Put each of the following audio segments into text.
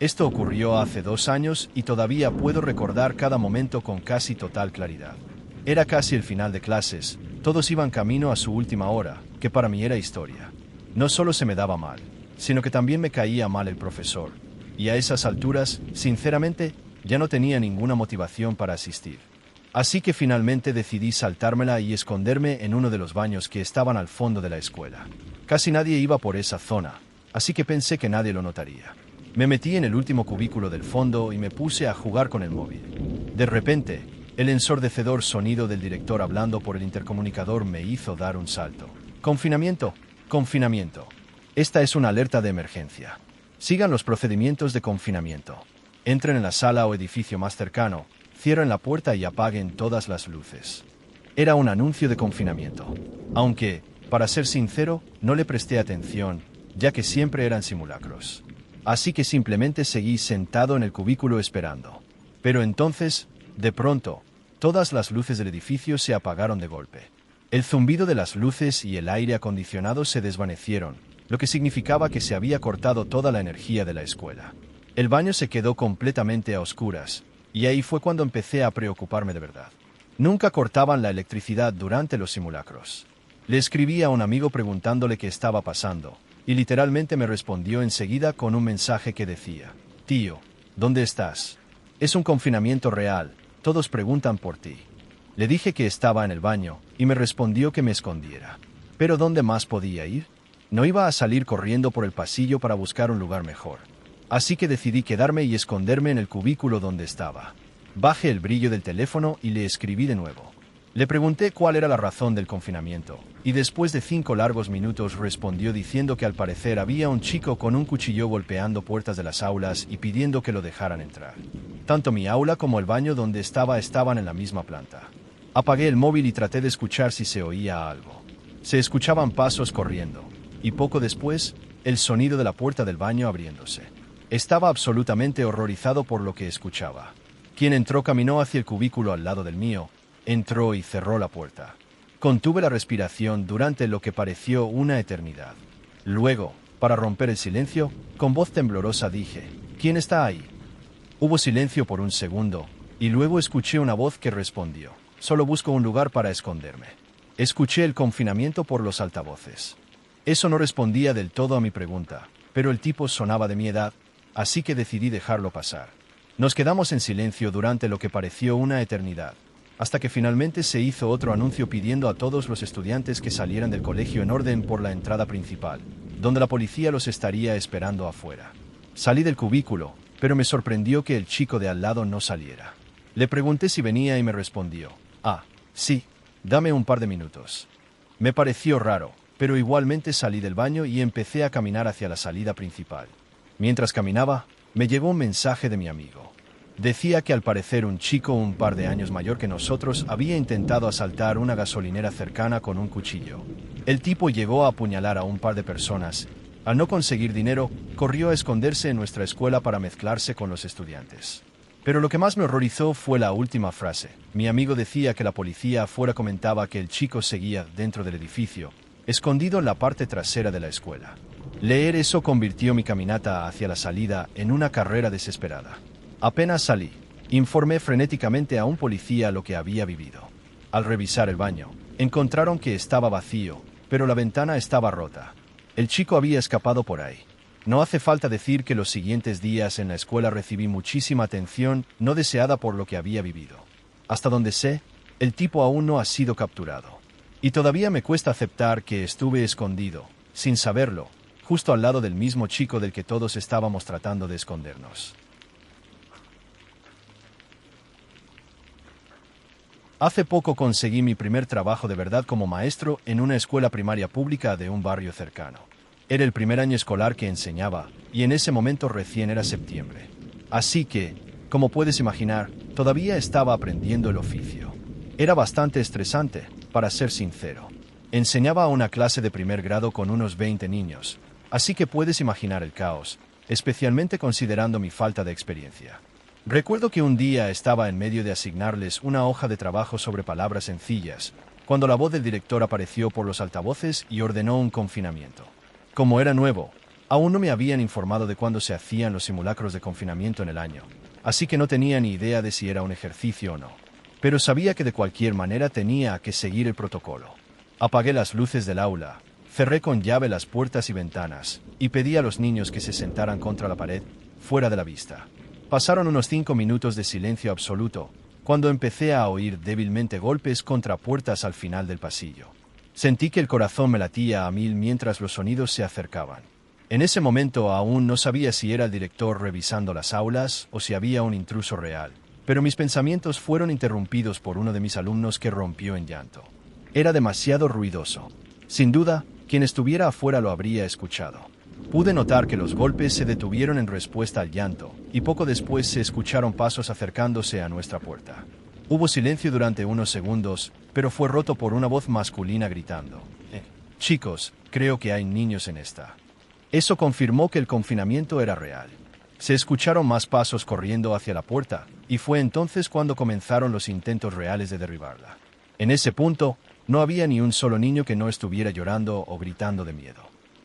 Esto ocurrió hace 2 años y todavía puedo recordar cada momento con casi total claridad. Era casi el final de clases, todos iban camino a su última hora, que para mí era historia. No solo se me daba mal, sino que también me caía mal el profesor, y a esas alturas, sinceramente, ya no tenía ninguna motivación para asistir. Así que finalmente decidí saltármela y esconderme en uno de los baños que estaban al fondo de la escuela. Casi nadie iba por esa zona, así que pensé que nadie lo notaría. Me metí en el último cubículo del fondo y me puse a jugar con el móvil. De repente, el ensordecedor sonido del director hablando por el intercomunicador me hizo dar un salto. ¡Confinamiento! ¡Confinamiento! Esta es una alerta de emergencia. Sigan los procedimientos de confinamiento. Entren en la sala o edificio más cercano, cierren la puerta y apaguen todas las luces. Era un anuncio de confinamiento. Aunque, para ser sincero, no le presté atención, ya que siempre eran simulacros. Así que simplemente seguí sentado en el cubículo esperando. Pero entonces, de pronto, todas las luces del edificio se apagaron de golpe. El zumbido de las luces y el aire acondicionado se desvanecieron, lo que significaba que se había cortado toda la energía de la escuela. El baño se quedó completamente a oscuras, y ahí fue cuando empecé a preocuparme de verdad. Nunca cortaban la electricidad durante los simulacros. Le escribí a un amigo preguntándole qué estaba pasando, y literalmente me respondió enseguida con un mensaje que decía: «Tío, ¿dónde estás? Es un confinamiento real, todos preguntan por ti». Le dije que estaba en el baño, y me respondió que me escondiera. ¿Pero dónde más podía ir? No iba a salir corriendo por el pasillo para buscar un lugar mejor. Así que decidí quedarme y esconderme en el cubículo donde estaba. Bajé el brillo del teléfono y le escribí de nuevo. Le pregunté cuál era la razón del confinamiento, y después de 5 largos minutos respondió diciendo que al parecer había un chico con un cuchillo golpeando puertas de las aulas y pidiendo que lo dejaran entrar. Tanto mi aula como el baño donde estaba estaban en la misma planta. Apagué el móvil y traté de escuchar si se oía algo. Se escuchaban pasos corriendo, y poco después, el sonido de la puerta del baño abriéndose. Estaba absolutamente horrorizado por lo que escuchaba. Quien entró caminó hacia el cubículo al lado del mío, entró y cerró la puerta. Contuve la respiración durante lo que pareció una eternidad. Luego, para romper el silencio, con voz temblorosa dije: «¿Quién está ahí?». Hubo silencio por un segundo, y luego escuché una voz que respondió: «Solo busco un lugar para esconderme». Escuché el confinamiento por los altavoces. Eso no respondía del todo a mi pregunta, pero el tipo sonaba de mi edad, así que decidí dejarlo pasar. Nos quedamos en silencio durante lo que pareció una eternidad, hasta que finalmente se hizo otro anuncio pidiendo a todos los estudiantes que salieran del colegio en orden por la entrada principal, donde la policía los estaría esperando afuera. Salí del cubículo, pero me sorprendió que el chico de al lado no saliera. Le pregunté si venía y me respondió: «Ah, sí, dame un par de minutos». Me pareció raro, pero igualmente salí del baño y empecé a caminar hacia la salida principal. Mientras caminaba, me llegó un mensaje de mi amigo. Decía que al parecer un chico un par de años mayor que nosotros había intentado asaltar una gasolinera cercana con un cuchillo. El tipo llegó a apuñalar a un par de personas. Al no conseguir dinero, corrió a esconderse en nuestra escuela para mezclarse con los estudiantes. Pero lo que más me horrorizó fue la última frase. Mi amigo decía que la policía afuera comentaba que el chico seguía dentro del edificio, escondido en la parte trasera de la escuela. Leer eso convirtió mi caminata hacia la salida en una carrera desesperada. Apenas salí, informé frenéticamente a un policía lo que había vivido. Al revisar el baño, encontraron que estaba vacío, pero la ventana estaba rota. El chico había escapado por ahí. No hace falta decir que los siguientes días en la escuela recibí muchísima atención no deseada por lo que había vivido. Hasta donde sé, el tipo aún no ha sido capturado. Y todavía me cuesta aceptar que estuve escondido, sin saberlo, justo al lado del mismo chico del que todos estábamos tratando de escondernos. Hace poco conseguí mi primer trabajo de verdad como maestro en una escuela primaria pública de un barrio cercano. Era el primer año escolar que enseñaba, y en ese momento recién era septiembre. Así que, como puedes imaginar, todavía estaba aprendiendo el oficio. Era bastante estresante, para ser sincero. Enseñaba a una clase de primer grado con unos 20 niños, así que puedes imaginar el caos, especialmente considerando mi falta de experiencia. Recuerdo que un día estaba en medio de asignarles una hoja de trabajo sobre palabras sencillas, cuando la voz del director apareció por los altavoces y ordenó un confinamiento. Como era nuevo, Aún no me habían informado de cuándo se hacían los simulacros de confinamiento en el año, así que no tenía ni idea de si era un ejercicio o no. Pero sabía que de cualquier manera tenía que seguir el protocolo. Apagué las luces del aula, cerré con llave las puertas y ventanas, y pedí a los niños que se sentaran contra la pared, fuera de la vista. Pasaron unos 5 minutos de silencio absoluto, cuando empecé a oír débilmente golpes contra puertas al final del pasillo. Sentí que el corazón me latía a 1000 mientras los sonidos se acercaban. En ese momento aún no sabía si era el director revisando las aulas o si había un intruso real, pero mis pensamientos fueron interrumpidos por uno de mis alumnos que rompió en llanto. Era demasiado ruidoso. Sin duda, quien estuviera afuera lo habría escuchado. Pude notar que los golpes se detuvieron en respuesta al llanto, y poco después se escucharon pasos acercándose a nuestra puerta. Hubo silencio durante unos segundos, pero fue roto por una voz masculina gritando: Chicos, creo que hay niños en esta. Eso confirmó que el confinamiento era real. Se escucharon más pasos corriendo hacia la puerta, y fue entonces cuando comenzaron los intentos reales de derribarla. En ese punto, no había ni un solo niño que no estuviera llorando o gritando de miedo.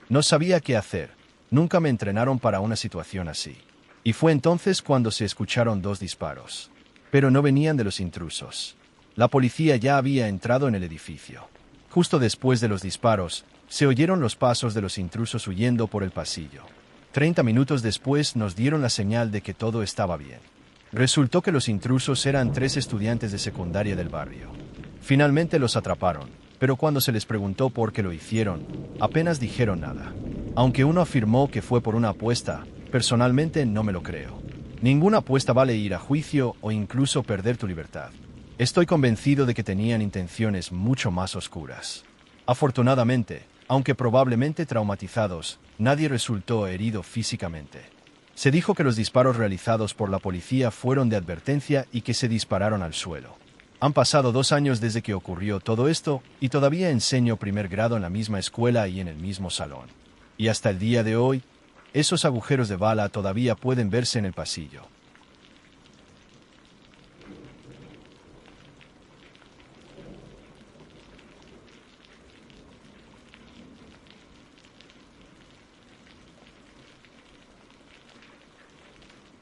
No sabía qué hacer. Nunca me entrenaron para una situación así. Y fue entonces cuando se escucharon 2 disparos. Pero no venían de los intrusos. La policía ya había entrado en el edificio. Justo después de los disparos, se oyeron los pasos de los intrusos huyendo por el pasillo. 30 minutos después nos dieron la señal de que todo estaba bien. Resultó que los intrusos eran 3 estudiantes de secundaria del barrio. Finalmente los atraparon, pero cuando se les preguntó por qué lo hicieron, apenas dijeron nada. Aunque uno afirmó que fue por una apuesta, personalmente no me lo creo. Ninguna apuesta vale ir a juicio o incluso perder tu libertad. Estoy convencido de que tenían intenciones mucho más oscuras. Afortunadamente, aunque probablemente traumatizados, nadie resultó herido físicamente. Se dijo que los disparos realizados por la policía fueron de advertencia y que se dispararon al suelo. Han pasado 2 años desde que ocurrió todo esto y todavía enseño primer grado en la misma escuela y en el mismo salón. Y hasta el día de hoy, esos agujeros de bala todavía pueden verse en el pasillo.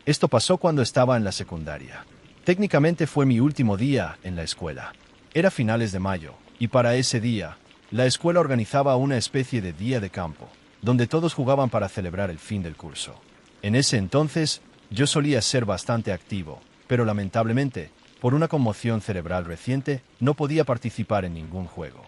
Esto pasó cuando estaba en la secundaria. Técnicamente fue mi último día en la escuela. Era finales de mayo, y para ese día, la escuela organizaba una especie de día de campo, donde todos jugaban para celebrar el fin del curso. En ese entonces, yo solía ser bastante activo, pero lamentablemente, por una conmoción cerebral reciente, no podía participar en ningún juego.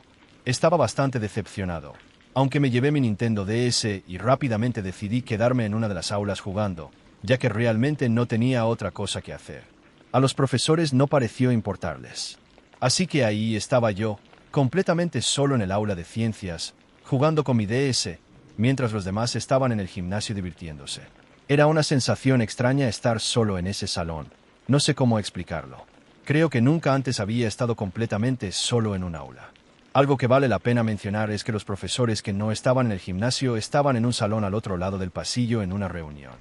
Estaba bastante decepcionado, aunque me llevé mi Nintendo DS y rápidamente decidí quedarme en una de las aulas jugando, ya que realmente no tenía otra cosa que hacer. A los profesores no pareció importarles. Así que ahí estaba yo, completamente solo en el aula de ciencias, jugando con mi DS, mientras los demás estaban en el gimnasio divirtiéndose. Era una sensación extraña estar solo en ese salón. No sé cómo explicarlo. Creo que nunca antes había estado completamente solo en un aula. Algo que vale la pena mencionar es que los profesores que no estaban en el gimnasio estaban en un salón al otro lado del pasillo en una reunión.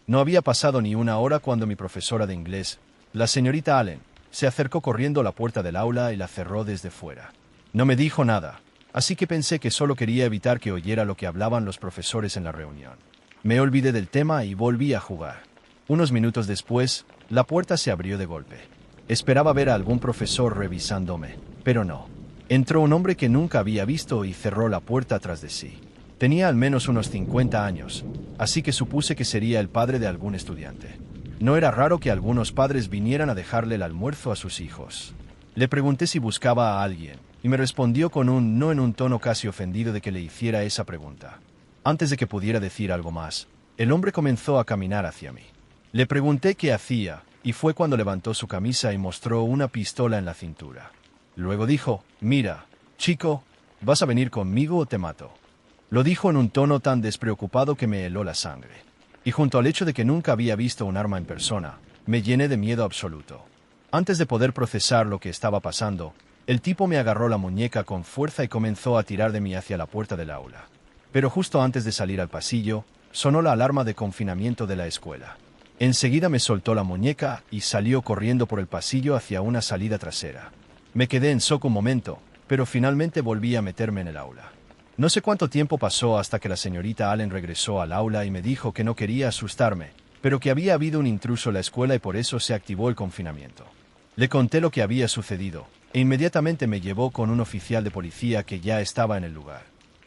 No había pasado ni una hora cuando mi profesora de inglés, la señorita Allen, se acercó corriendo a la puerta del aula y la cerró desde fuera. No me dijo nada, así que pensé que solo quería evitar que oyera lo que hablaban los profesores en la reunión. Me olvidé del tema y volví a jugar. Unos minutos después, la puerta se abrió de golpe. Esperaba ver a algún profesor revisándome, pero no. Entró un hombre que nunca había visto y cerró la puerta tras de sí. Tenía al menos unos 50 años, así que supuse que sería el padre de algún estudiante. No era raro que algunos padres vinieran a dejarle el almuerzo a sus hijos. Le pregunté si buscaba a alguien, y me respondió con un no en un tono casi ofendido de que le hiciera esa pregunta. Antes de que pudiera decir algo más, el hombre comenzó a caminar hacia mí. Le pregunté qué hacía, y fue cuando levantó su camisa y mostró una pistola en la cintura. Luego dijo: «Mira, chico, ¿vas a venir conmigo o te mato?». Lo dijo en un tono tan despreocupado que me heló la sangre. Y junto al hecho de que nunca había visto un arma en persona, me llené de miedo absoluto. Antes de poder procesar lo que estaba pasando, el tipo me agarró la muñeca con fuerza y comenzó a tirar de mí hacia la puerta del aula. Pero justo antes de salir al pasillo, sonó la alarma de confinamiento de la escuela. Enseguida me soltó la muñeca y salió corriendo por el pasillo hacia una salida trasera. Me quedé en shock un momento, pero finalmente volví a meterme en el aula. No sé cuánto tiempo pasó hasta que la señorita Allen regresó al aula y me dijo que no quería asustarme, pero que había habido un intruso en la escuela y por eso se activó el confinamiento. Le conté lo que había sucedido, e inmediatamente me llevó con un oficial de policía que ya estaba en el lugar.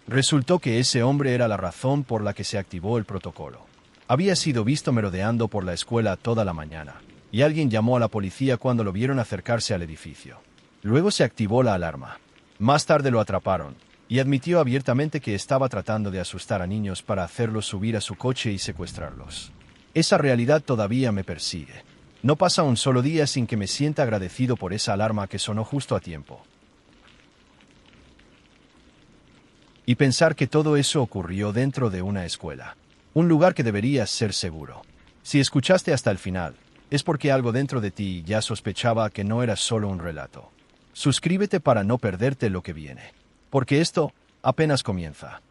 Resultó que ese hombre era la razón por la que se activó el protocolo. Había sido visto merodeando por la escuela toda la mañana, y alguien llamó a la policía cuando lo vieron acercarse al edificio. Luego se activó la alarma. Más tarde lo atraparon, y admitió abiertamente que estaba tratando de asustar a niños para hacerlos subir a su coche y secuestrarlos. Esa realidad todavía me persigue. No pasa un solo día sin que me sienta agradecido por esa alarma que sonó justo a tiempo. Y pensar que todo eso ocurrió dentro de una escuela. Un lugar que debería ser seguro. Si escuchaste hasta el final, es porque algo dentro de ti ya sospechaba que no era solo un relato. Suscríbete para no perderte lo que viene. Porque esto apenas comienza.